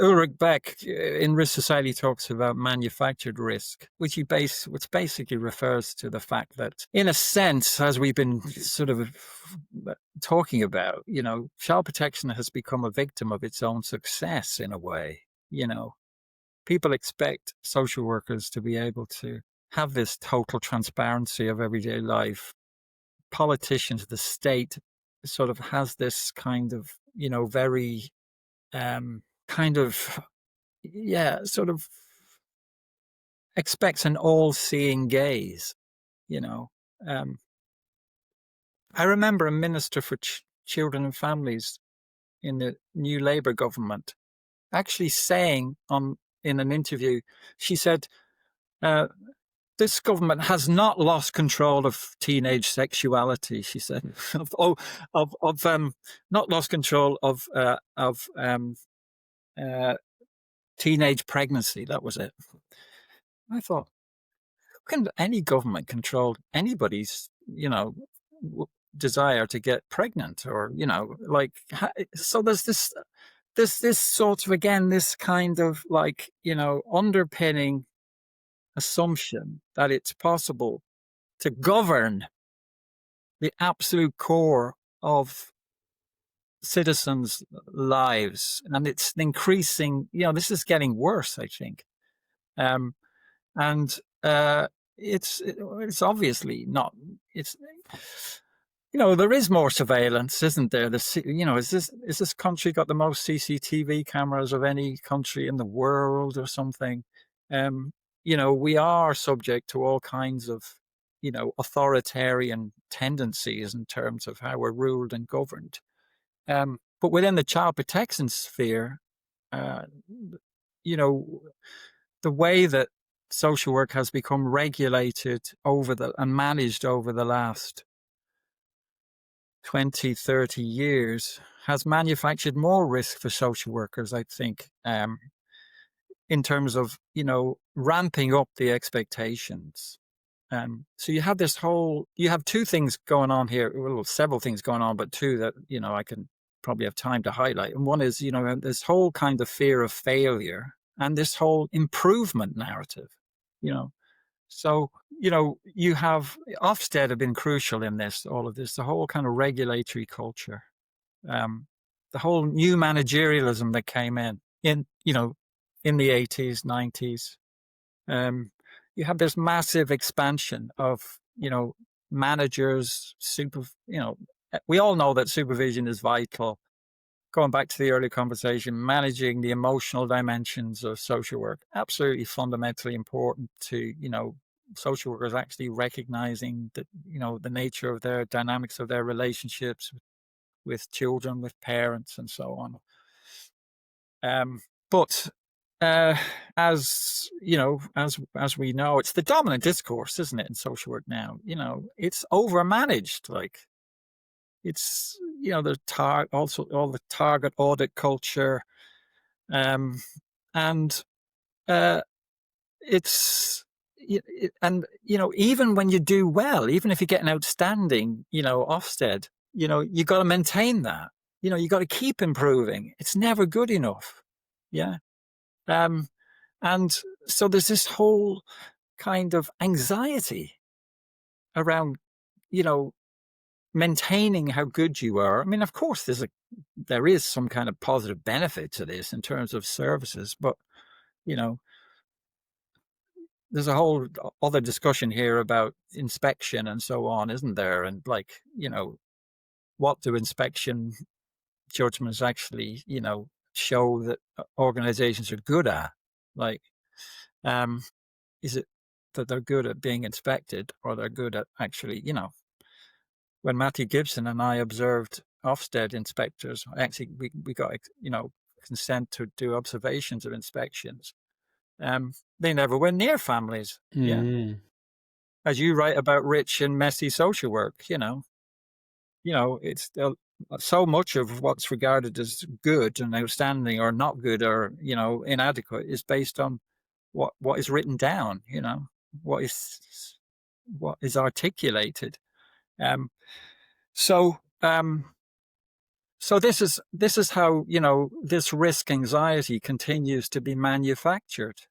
Ulrich Beck in Risk Society talks about manufactured risk, which basically refers to the fact that, in a sense, as we've been sort of talking about, child protection has become a victim of its own success in a way. People expect social workers to be able to have this total transparency of everyday life. Politicians, the state sort of has this kind of, very kind of, sort of expects an all-seeing gaze, you know. Um, I remember a minister for children and families in the new Labour government actually saying in an interview, she said, uh, this government has not lost control of teenage sexuality. She said, not lost control of teenage pregnancy. That was it. I thought, can any government control anybody's, desire to get pregnant, or so there's this sort of, again, this kind of underpinning assumption that it's possible to govern the absolute core of citizens' lives, and it's increasing. This is getting worse, I think, and it's obviously not. It's there is more surveillance, isn't there? Is this country got the most CCTV cameras of any country in the world or something? We are subject to all kinds of authoritarian tendencies in terms of how we're ruled and governed. But within the child protection sphere, the way that social work has become regulated and managed over the last 20, 30 years has manufactured more risk for social workers, I think, in terms of, ramping up the expectations. So you have two things going on here, well, several things going on, but two that, I can probably have time to highlight. And one is, this whole kind of fear of failure and this whole improvement narrative, So, you have Ofsted have been crucial in all of this, the whole kind of regulatory culture, the whole new managerialism that came in the 80s, 90s. You have this massive expansion of, managers, we all know that supervision is vital. Going back to the earlier conversation, managing the emotional dimensions of social work, absolutely fundamentally important to, social workers actually recognizing that, the nature of their dynamics of their relationships with children, with parents, and so on. But as we know, it's the dominant discourse, isn't it, in social work now? It's overmanaged. Like, it's also all the target audit culture, and it's even when you do well, even if you get an outstanding Ofsted, you got to maintain that. You got to keep improving. It's never good enough. Yeah. And so there's this whole kind of anxiety around, maintaining how good you are. I mean, of course, there is some kind of positive benefit to this in terms of services, but, there's a whole other discussion here about inspection and so on, isn't there? And what do inspection judgments actually, show that organizations are good at? Like, is it that they're good at being inspected, or they're good at actually, when Matthew Gibson and I observed Ofsted inspectors, actually we got, consent to do observations of inspections. They never went near families. Yeah. As you write about rich and messy social work, it's so much of what's regarded as good and outstanding or not good or, inadequate is based on what is written down, what is articulated. So So this is how, this risk anxiety continues to be manufactured.